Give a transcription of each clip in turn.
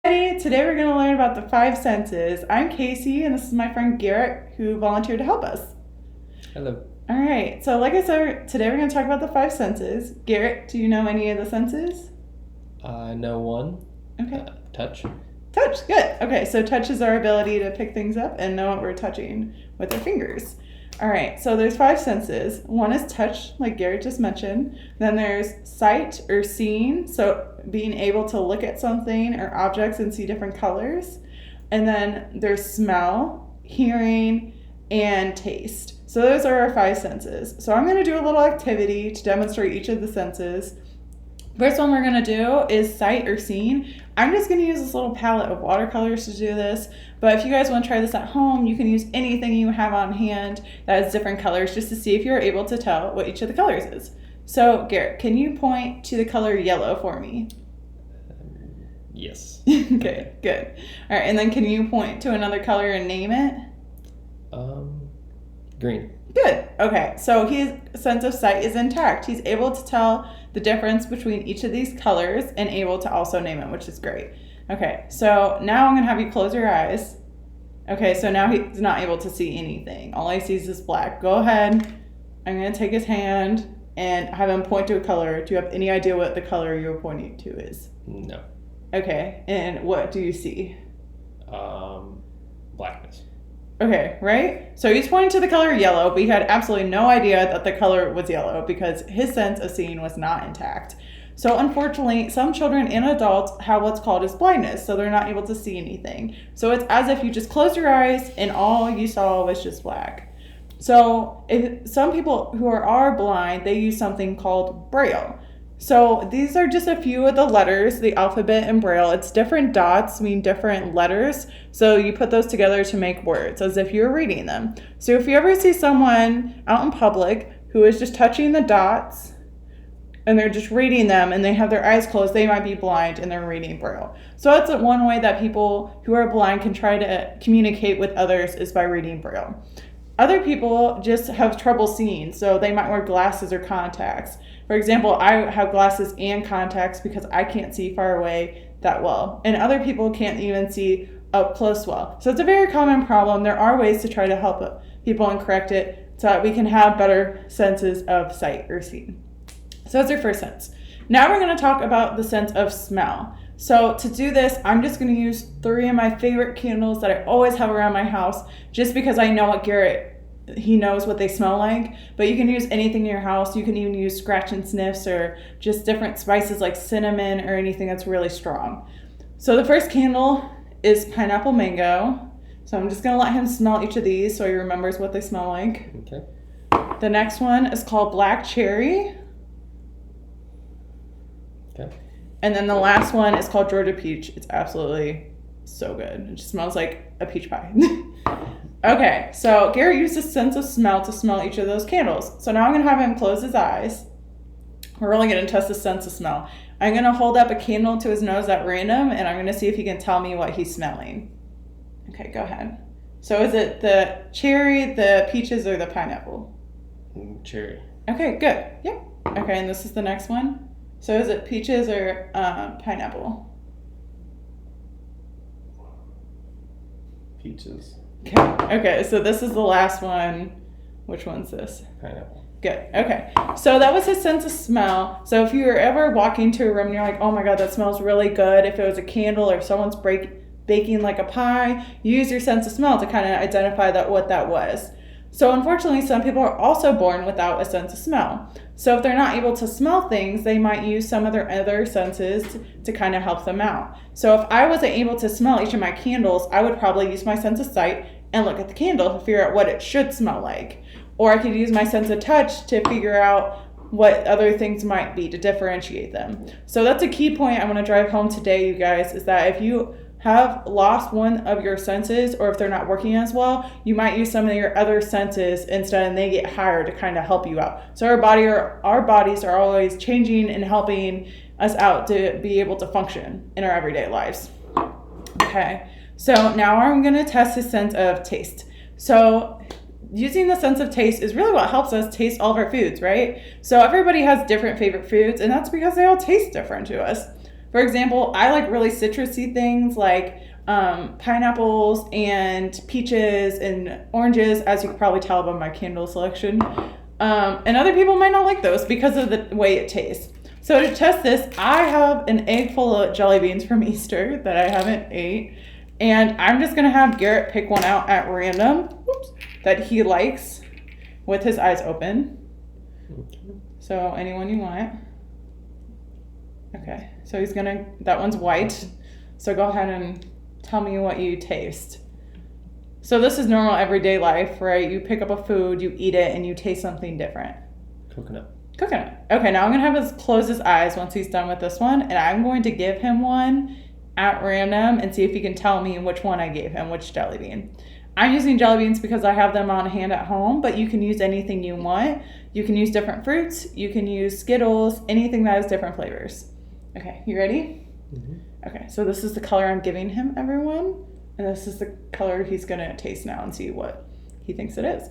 Today we're going to learn about the five senses. I'm Casey, and this is my friend Garrett, who volunteered to help us. Hello. All right, so like I said, today we're going to talk about the five senses. Garrett, do you know any of the senses? I know one. Okay. Touch. Touch, good. Okay, so touch is our ability to pick things up and know what we're touching with our fingers. All right, so there's five senses. One is touch, like Garrett just mentioned. Then there's sight or seeing, so being able to look at something or objects and see different colors. And then there's smell, hearing, and taste. So those are our five senses. So I'm going to do a little activity to demonstrate each of the senses. First one we're going to do is sight or seeing. I'm just going to use this little palette of watercolors to do this, but if you guys want to try this at home, you can use anything you have on hand that has different colors just to see if you're able to tell what each of the colors is. So Garrett, can you point to the color yellow for me? Yes. Okay, good. All right, and then can you point to another color and name it? Green. Good. Okay, so his sense of sight is intact. He's able to tell the difference between each of these colors and able to also name it, which is great. Okay, so now I'm going to have you close your eyes. Okay, so now he's not able to see anything. All he sees is black. Go ahead. I'm going to take his hand and have him point to a color. Do you have any idea what the color you're pointing to is? No. Okay, and what do you see? Blackness. Okay, right? So he's pointing to the color yellow, but he had absolutely no idea that the color was yellow because his sense of seeing was not intact. So unfortunately, some children and adults have what's called as blindness, so they're not able to see anything. So it's as if you just closed your eyes and all you saw was just black. So if some people who are blind, they use something called Braille. So these are just a few of the letters, the alphabet in Braille. It's different dots mean different letters. So you put those together to make words as if you're reading them. So if you ever see someone out in public who is just touching the dots and they're just reading them and they have their eyes closed, they might be blind and they're reading Braille. So that's one way that people who are blind can try to communicate with others is by reading Braille. Other people just have trouble seeing, so they might wear glasses or contacts. For example, I have glasses and contacts because I can't see far away that well. And other people can't even see up close well. So it's a very common problem. There are ways to try to help people and correct it so that we can have better senses of sight or seeing. So that's our first sense. Now we're going to talk about the sense of smell. So to do this, I'm just going to use 3 of my favorite candles that I always have around my house just because I know what he knows what they smell like, but you can use anything in your house. You can even use scratch and sniffs or just different spices like cinnamon or anything that's really strong. So the first candle is pineapple mango. So I'm just going to let him smell each of these so he remembers what they smell like. Okay. The next one is called black cherry. Okay. And then the last one is called Georgia peach. It's absolutely so good. It just smells like a peach pie. Okay, so Garrett used his sense of smell to smell each of those candles. So now I'm going to have him close his eyes. We're really going to test his sense of smell. I'm going to hold up a candle to his nose at random, and I'm going to see if he can tell me what he's smelling. Okay, go ahead. So is it the cherry, the peaches, or the pineapple? Cherry. Okay, good. Yep. Okay, and this is the next one. So is it peaches or pineapple? Peaches. Okay, so this is the last one. Which one's this? Pineapple. Good. Okay. So that was his sense of smell. So if you were ever walking to a room and you're like, oh my God, that smells really good. If it was a candle or someone's baking like a pie, use your sense of smell to kind of identify what that was. So unfortunately, some people are also born without a sense of smell. So if they're not able to smell things, they might use some of their other senses to kind of help them out. So if I wasn't able to smell each of my candles, I would probably use my sense of sight and look at the candle to figure out what it should smell like. Or I could use my sense of touch to figure out what other things might be to differentiate them. So that's a key point I want to drive home today, you guys, is that if you have lost one of your senses or if they're not working as well, you might use some of your other senses instead and they get higher to kind of help you out. So our bodies are always changing and helping us out to be able to function in our everyday lives. Okay, so now I'm going to test his sense of taste. So using the sense of taste is really what helps us taste all of our foods, right? So everybody has different favorite foods, and that's because they all taste different to us. For example, I like really citrusy things like pineapples and peaches and oranges, as you can probably tell by my candle selection. And other people might not like those because of the way it tastes. So to test this, I have an egg full of jelly beans from Easter that I haven't ate. And I'm just going to have Garrett pick one out at random that he likes with his eyes open. So anyone you want. Okay, so he's gonna, that one's white. So go ahead and tell me what you taste. So this is normal everyday life, right? You pick up a food, you eat it, and you taste something different. Coconut. Coconut. Okay, now I'm gonna have him close his eyes once he's done with this one, and I'm going to give him one at random and see if he can tell me which one I gave him, which jelly bean. I'm using jelly beans because I have them on hand at home, but you can use anything you want. You can use different fruits, you can use Skittles, anything that has different flavors. Okay, you ready? Mm-hmm. Okay, so this is the color I'm giving him, everyone. And this is the color he's gonna taste now and see what he thinks it is.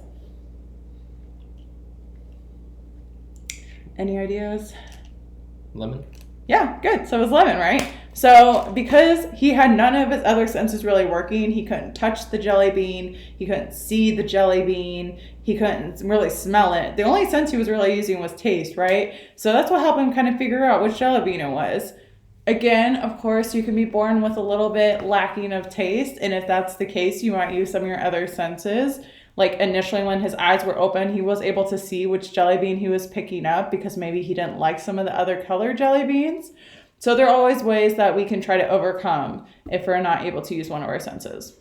Any ideas? Lemon. Yeah, good. So it was lemon, right? So because he had none of his other senses really working, he couldn't touch the jelly bean, he couldn't see the jelly bean, he couldn't really smell it. The only sense he was really using was taste, right? So that's what helped him kind of figure out which jelly bean it was. Again, of course, you can be born with a little bit lacking of taste, and if that's the case, you might use some of your other senses. Like initially when his eyes were open, he was able to see which jelly bean he was picking up because maybe he didn't like some of the other colored jelly beans. So there are always ways that we can try to overcome if we're not able to use one of our senses.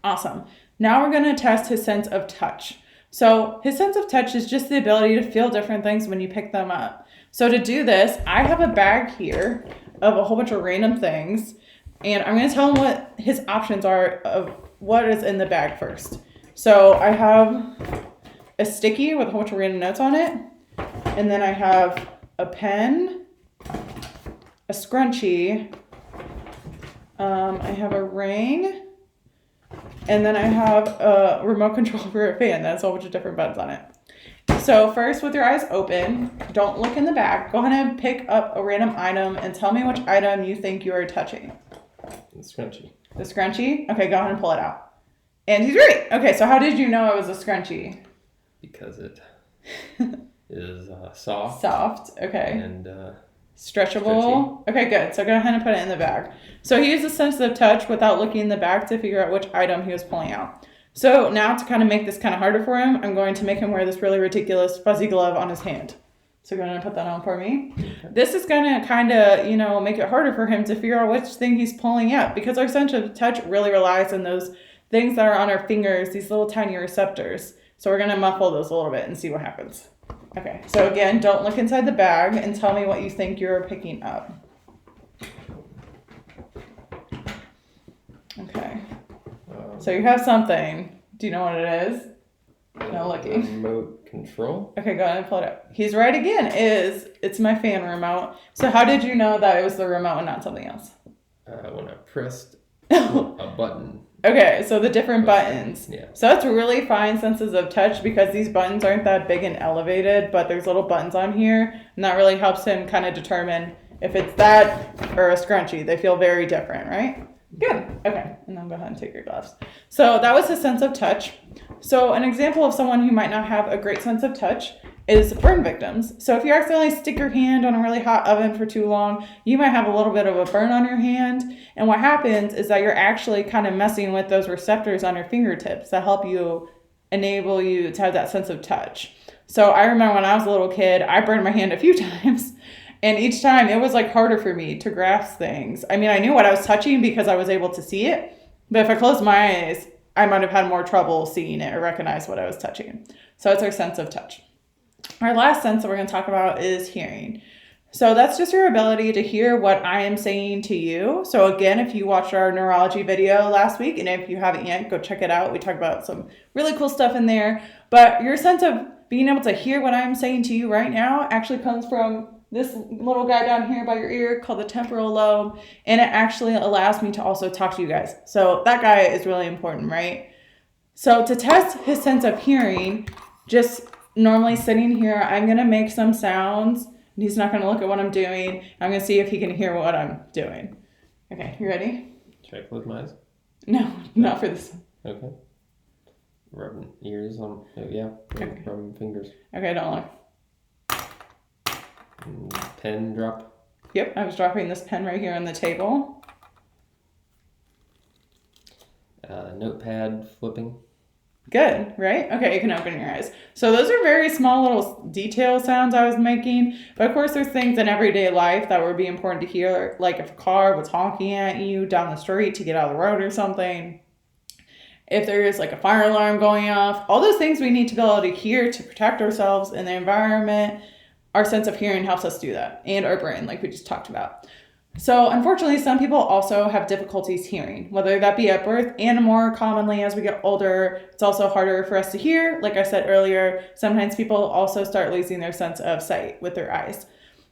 Awesome. Now we're going to test his sense of touch. So his sense of touch is just the ability to feel different things when you pick them up. So to do this, I have a bag here of a whole bunch of random things, and I'm going to tell him what his options are of what is in the bag first. So I have a sticky with a whole bunch of random notes on it, and then I have a pen, a scrunchie, I have a ring, and then I have a remote control for a fan that has a whole bunch of different buttons on it. So first, with your eyes open, don't look in the bag. Go ahead and pick up a random item and tell me which item you think you are touching. The scrunchie. The scrunchie? Okay, go ahead and pull it out. And he's right. Okay, so how did you know it was a scrunchie? Because it is soft. Soft, okay. And stretchable. Stretchy. Okay, good. So go ahead and put it in the bag. So he used a sensitive touch without looking in the bag to figure out which item he was pulling out. So now to kind of make this kind of harder for him, I'm going to make him wear this really ridiculous fuzzy glove on his hand. So go ahead and put that on for me. Okay. This is going to kind of, make it harder for him to figure out which thing he's pulling out because our sensitive touch really relies on those things that are on our fingers, these little tiny receptors. So we're going to muffle those a little bit and see what happens. Okay, so again, don't look inside the bag and tell me what you think you're picking up. Okay. So you have something. Do you know what it is? No looking. Remote control. Okay, go ahead and pull it up. He's right again. It's my fan remote. So how did you know that it was the remote and not something else? When I pressed a button. Okay, so the different buttons. Yeah. So that's really fine senses of touch because these buttons aren't that big and elevated, but there's little buttons on here, and that really helps him kind of determine if it's that or a scrunchie. They feel very different, right? Good. Okay, and then go ahead and take your gloves. So that was his sense of touch. So an example of someone who might not have a great sense of touch is burn victims. So if you accidentally stick your hand on a really hot oven for too long, you might have a little bit of a burn on your hand. And what happens is that you're actually kind of messing with those receptors on your fingertips that help you enable you to have that sense of touch. So I remember when I was a little kid, I burned my hand a few times. And each time it was like harder for me to grasp things. I mean, I knew what I was touching because I was able to see it. But if I closed my eyes, I might have had more trouble seeing it or recognize what I was touching. So it's our sense of touch. Our last sense that we're going to talk about is hearing. So that's just your ability to hear what I am saying to you. So again, if you watched our neurology video last week, and if you haven't yet, go check it out. We talked about some really cool stuff in there. But your sense of being able to hear what I'm saying to you right now actually comes from this little guy down here by your ear called the temporal lobe. And it actually allows me to also talk to you guys. So that guy is really important, right? So to test his sense of hearing, just normally sitting here, I'm going to make some sounds and he's not going to look at what I'm doing. I'm going to see if he can hear what I'm doing. Okay, you ready? Should I close my eyes? No, not for this. Okay. Rubbing ears on. Oh, yeah. Okay. Rubbing fingers. Okay, don't look. Pen drop. Yep, I was dropping this pen right here on the table. Notepad flipping. Good, right? Okay, you can open your eyes. So those are very small little detail sounds I was making. But of course, there's things in everyday life that would be important to hear, like if a car was honking at you down the street to get out of the road or something. If there is like a fire alarm going off, all those things we need to be able to hear to protect ourselves in the environment. Our sense of hearing helps us do that, and our brain, like we just talked about. So unfortunately, some people also have difficulties hearing, whether that be at birth and more commonly as we get older. It's also harder for us to hear. Like I said earlier, sometimes people also start losing their sense of sight with their eyes.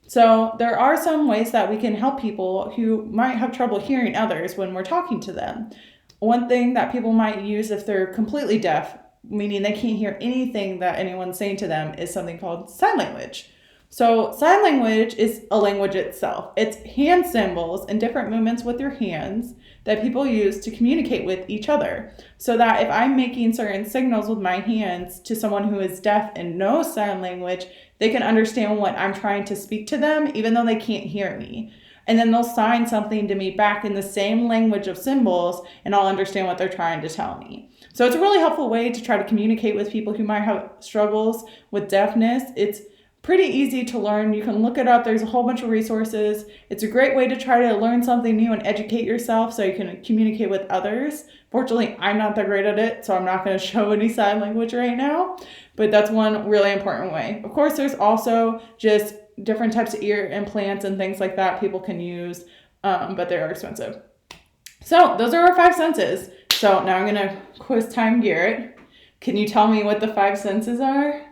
So there are some ways that we can help people who might have trouble hearing others when we're talking to them. One thing that people might use if they're completely deaf, meaning they can't hear anything that anyone's saying to them, is something called sign language. So sign language is a language itself. It's hand symbols and different movements with your hands that people use to communicate with each other. So that if I'm making certain signals with my hands to someone who is deaf and knows sign language, they can understand what I'm trying to speak to them, even though they can't hear me. And then they'll sign something to me back in the same language of symbols, and I'll understand what they're trying to tell me. So it's a really helpful way to try to communicate with people who might have struggles with deafness. It's pretty easy to learn. You can look it up. There's a whole bunch of resources. It's a great way to try to learn something new and educate yourself so you can communicate with others. Fortunately, I'm not that great at it, so I'm not going to show any sign language right now, but that's one really important way. Of course, there's also just different types of ear implants and things like that people can use, but they are expensive. So those are our 5 senses. So now I'm going to quiz time Garrett. Can you tell me what the 5 senses are?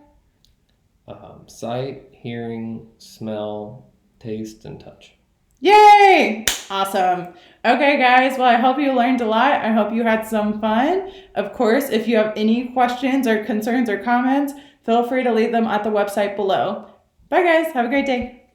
Sight, hearing, smell, taste, and touch. Yay! Awesome. Okay, guys. Well, I hope you learned a lot. I hope you had some fun. Of course, if you have any questions or concerns or comments, feel free to leave them at the website below. Bye, guys. Have a great day.